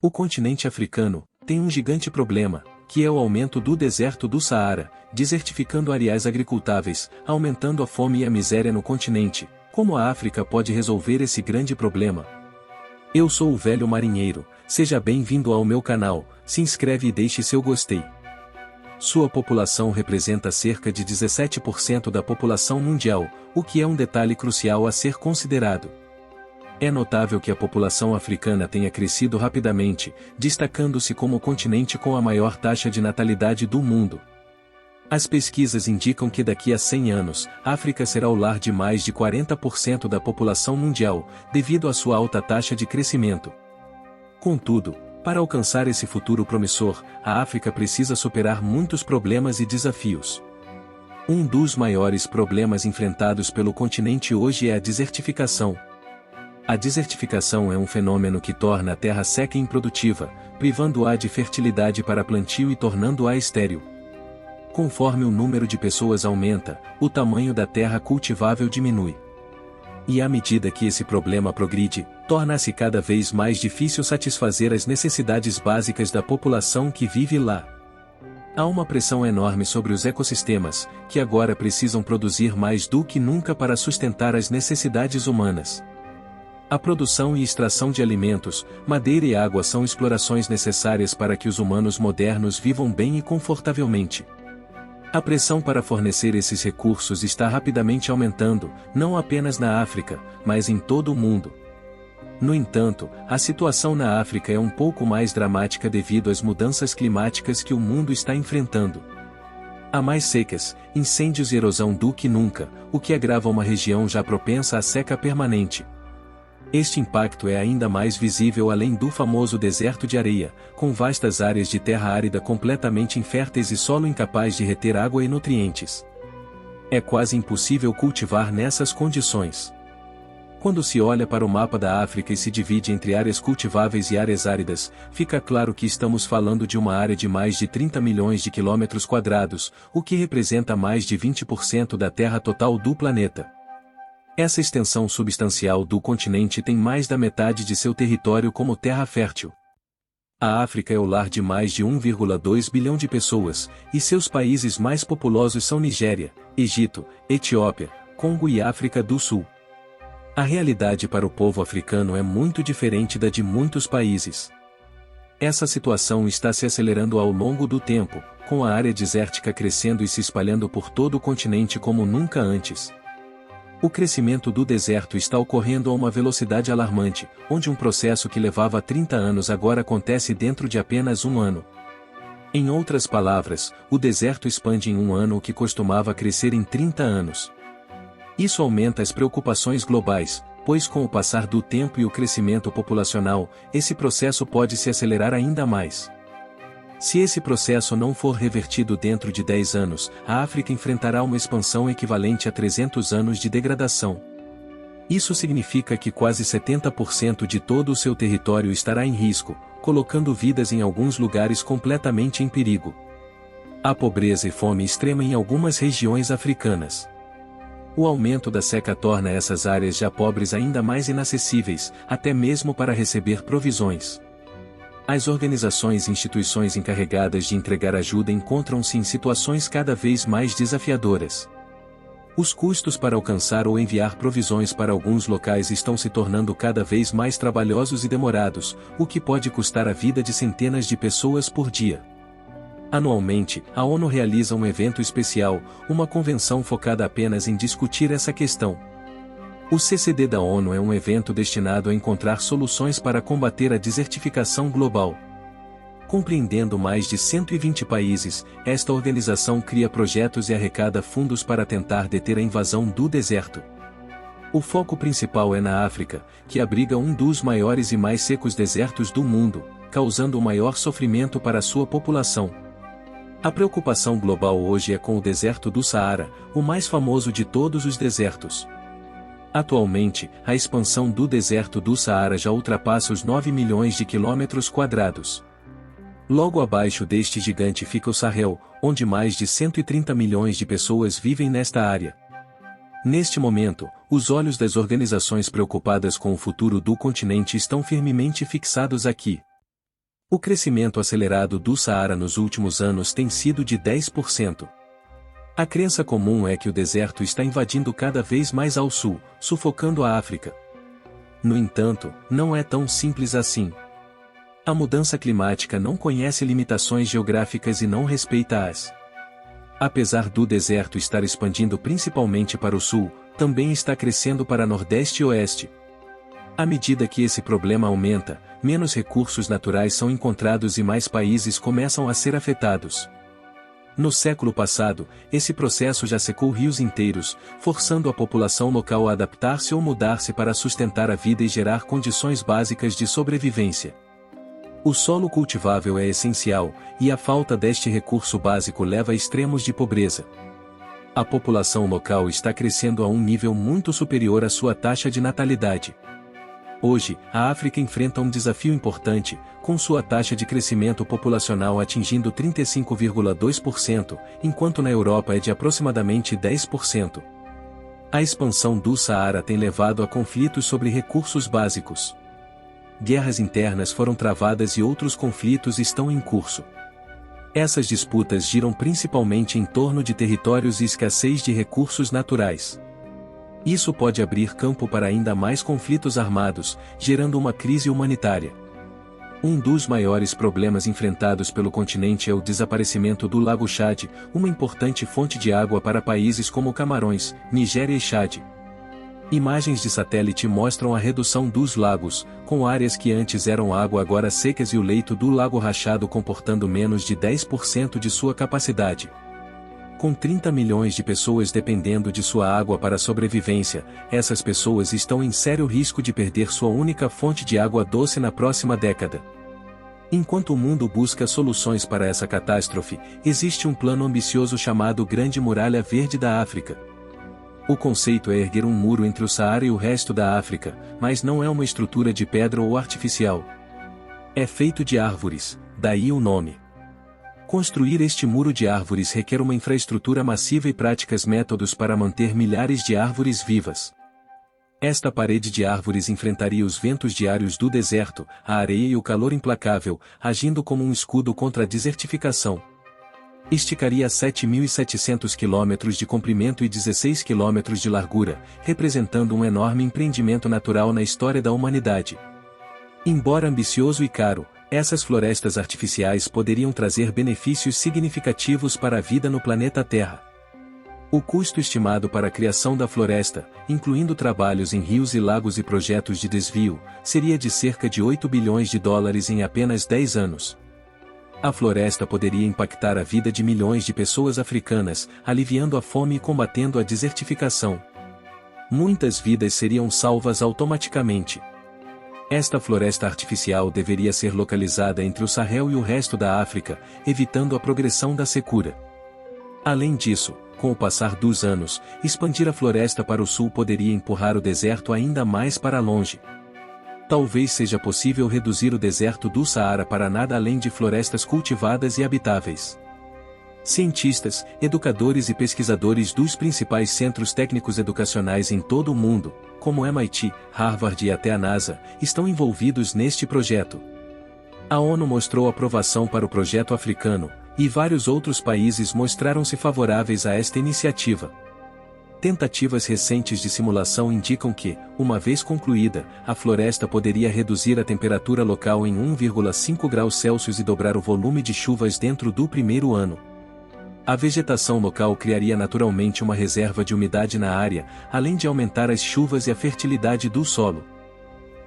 O continente africano tem um gigante problema, que é o aumento do deserto do Saara, desertificando areais agricultáveis, aumentando a fome e a miséria no continente. Como a África pode resolver esse grande problema? Eu sou o Velho Marinheiro, seja bem-vindo ao meu canal, se inscreve e deixe seu gostei. Sua população representa cerca de 17% da população mundial, o que é um detalhe crucial a ser considerado. É notável que a população africana tenha crescido rapidamente, destacando-se como o continente com a maior taxa de natalidade do mundo. As pesquisas indicam que daqui a 100 anos, a África será o lar de mais de 40% da população mundial, devido à sua alta taxa de crescimento. Contudo, para alcançar esse futuro promissor, a África precisa superar muitos problemas e desafios. Um dos maiores problemas enfrentados pelo continente hoje é a desertificação. A desertificação é um fenômeno que torna a terra seca e improdutiva, privando-a de fertilidade para plantio e tornando-a estéril. Conforme o número de pessoas aumenta, o tamanho da terra cultivável diminui. E à medida que esse problema progride, torna-se cada vez mais difícil satisfazer as necessidades básicas da população que vive lá. Há uma pressão enorme sobre os ecossistemas, que agora precisam produzir mais do que nunca para sustentar as necessidades humanas. A produção e extração de alimentos, madeira e água são explorações necessárias para que os humanos modernos vivam bem e confortavelmente. A pressão para fornecer esses recursos está rapidamente aumentando, não apenas na África, mas em todo o mundo. No entanto, a situação na África é um pouco mais dramática devido às mudanças climáticas que o mundo está enfrentando. Há mais secas, incêndios e erosão do que nunca, o que agrava uma região já propensa à seca permanente. Este impacto é ainda mais visível além do famoso deserto de areia, com vastas áreas de terra árida completamente inférteis e solo incapaz de reter água e nutrientes. É quase impossível cultivar nessas condições. Quando se olha para o mapa da África e se divide entre áreas cultiváveis e áreas áridas, fica claro que estamos falando de uma área de mais de 30 milhões de quilômetros quadrados, o que representa mais de 20% da terra total do planeta. Essa extensão substancial do continente tem mais da metade de seu território como terra fértil. A África é o lar de mais de 1,2 bilhão de pessoas, e seus países mais populosos são Nigéria, Egito, Etiópia, Congo e África do Sul. A realidade para o povo africano é muito diferente da de muitos países. Essa situação está se acelerando ao longo do tempo, com a área desértica crescendo e se espalhando por todo o continente como nunca antes. O crescimento do deserto está ocorrendo a uma velocidade alarmante, onde um processo que levava 30 anos agora acontece dentro de apenas um ano. Em outras palavras, o deserto expande em um ano o que costumava crescer em 30 anos. Isso aumenta as preocupações globais, pois com o passar do tempo e o crescimento populacional, esse processo pode se acelerar ainda mais. Se esse processo não for revertido dentro de 10 anos, a África enfrentará uma expansão equivalente a 300 anos de degradação. Isso significa que quase 70% de todo o seu território estará em risco, colocando vidas em alguns lugares completamente em perigo. Há pobreza e fome extrema em algumas regiões africanas. O aumento da seca torna essas áreas já pobres ainda mais inacessíveis, até mesmo para receber provisões. As organizações e instituições encarregadas de entregar ajuda encontram-se em situações cada vez mais desafiadoras. Os custos para alcançar ou enviar provisões para alguns locais estão se tornando cada vez mais trabalhosos e demorados, o que pode custar a vida de centenas de pessoas por dia. Anualmente, a ONU realiza um evento especial, uma convenção focada apenas em discutir essa questão. O CCD da ONU é um evento destinado a encontrar soluções para combater a desertificação global. Compreendendo mais de 120 países, esta organização cria projetos e arrecada fundos para tentar deter a invasão do deserto. O foco principal é na África, que abriga um dos maiores e mais secos desertos do mundo, causando o maior sofrimento para sua população. A preocupação global hoje é com o deserto do Saara, o mais famoso de todos os desertos. Atualmente, a expansão do deserto do Saara já ultrapassa os 9 milhões de quilômetros quadrados. Logo abaixo deste gigante fica o Sahel, onde mais de 130 milhões de pessoas vivem nesta área. Neste momento, os olhos das organizações preocupadas com o futuro do continente estão firmemente fixados aqui. O crescimento acelerado do Saara nos últimos anos tem sido de 10%. A crença comum é que o deserto está invadindo cada vez mais ao sul, sufocando a África. No entanto, não é tão simples assim. A mudança climática não conhece limitações geográficas e não respeita-as. Apesar do deserto estar expandindo principalmente para o sul, também está crescendo para nordeste e oeste. À medida que esse problema aumenta, menos recursos naturais são encontrados e mais países começam a ser afetados. No século passado, esse processo já secou rios inteiros, forçando a população local a adaptar-se ou mudar-se para sustentar a vida e gerar condições básicas de sobrevivência. O solo cultivável é essencial, e a falta deste recurso básico leva a extremos de pobreza. A população local está crescendo a um nível muito superior à sua taxa de natalidade. Hoje, a África enfrenta um desafio importante, com sua taxa de crescimento populacional atingindo 35,2%, enquanto na Europa é de aproximadamente 10%. A expansão do Saara tem levado a conflitos sobre recursos básicos. Guerras internas foram travadas e outros conflitos estão em curso. Essas disputas giram principalmente em torno de territórios e escassez de recursos naturais. Isso pode abrir campo para ainda mais conflitos armados, gerando uma crise humanitária. Um dos maiores problemas enfrentados pelo continente é o desaparecimento do Lago Chad, uma importante fonte de água para países como Camarões, Nigéria e Chad. Imagens de satélite mostram a redução dos lagos, com áreas que antes eram água agora secas e o leito do lago rachado comportando menos de 10% de sua capacidade. Com 30 milhões de pessoas dependendo de sua água para a sobrevivência, essas pessoas estão em sério risco de perder sua única fonte de água doce na próxima década. Enquanto o mundo busca soluções para essa catástrofe, existe um plano ambicioso chamado Grande Muralha Verde da África. O conceito é erguer um muro entre o Saara e o resto da África, mas não é uma estrutura de pedra ou artificial. É feito de árvores, daí o nome. Construir este muro de árvores requer uma infraestrutura massiva e práticos métodos para manter milhares de árvores vivas. Esta parede de árvores enfrentaria os ventos diários do deserto, a areia e o calor implacável, agindo como um escudo contra a desertificação. Esticaria 7.700 km de comprimento e 16 km de largura, representando um enorme empreendimento natural na história da humanidade. Embora ambicioso e caro, essas florestas artificiais poderiam trazer benefícios significativos para a vida no planeta Terra. O custo estimado para a criação da floresta, incluindo trabalhos em rios e lagos e projetos de desvio, seria de cerca de 8 bilhões de dólares em apenas 10 anos. A floresta poderia impactar a vida de milhões de pessoas africanas, aliviando a fome e combatendo a desertificação. Muitas vidas seriam salvas automaticamente. Esta floresta artificial deveria ser localizada entre o Sahel e o resto da África, evitando a progressão da secura. Além disso, com o passar dos anos, expandir a floresta para o sul poderia empurrar o deserto ainda mais para longe. Talvez seja possível reduzir o deserto do Saara para nada além de florestas cultivadas e habitáveis. Cientistas, educadores e pesquisadores dos principais centros técnicos educacionais em todo o mundo, como MIT, Harvard e até a NASA, estão envolvidos neste projeto. A ONU mostrou aprovação para o projeto africano, e vários outros países mostraram-se favoráveis a esta iniciativa. Tentativas recentes de simulação indicam que, uma vez concluída, a floresta poderia reduzir a temperatura local em 1,5 graus Celsius e dobrar o volume de chuvas dentro do primeiro ano. A vegetação local criaria naturalmente uma reserva de umidade na área, além de aumentar as chuvas e a fertilidade do solo.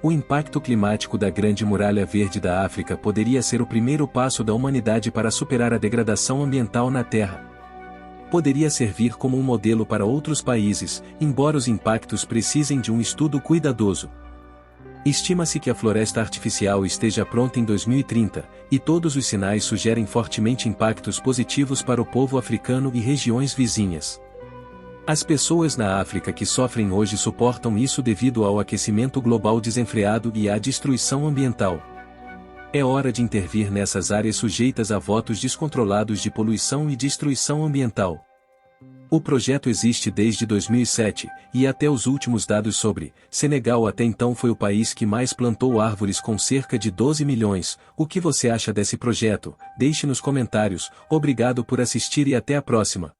O impacto climático da Grande Muralha Verde da África poderia ser o primeiro passo da humanidade para superar a degradação ambiental na Terra. Poderia servir como um modelo para outros países, embora os impactos precisem de um estudo cuidadoso. Estima-se que a floresta artificial esteja pronta em 2030, e todos os sinais sugerem fortemente impactos positivos para o povo africano e regiões vizinhas. As pessoas na África que sofrem hoje suportam isso devido ao aquecimento global desenfreado e à destruição ambiental. É hora de intervir nessas áreas sujeitas a votos descontrolados de poluição e destruição ambiental. O projeto existe desde 2007, e até os últimos dados sobre Senegal até então foi o país que mais plantou árvores com cerca de 12 milhões. O que você acha desse projeto? Deixe nos comentários. Obrigado por assistir e até a próxima.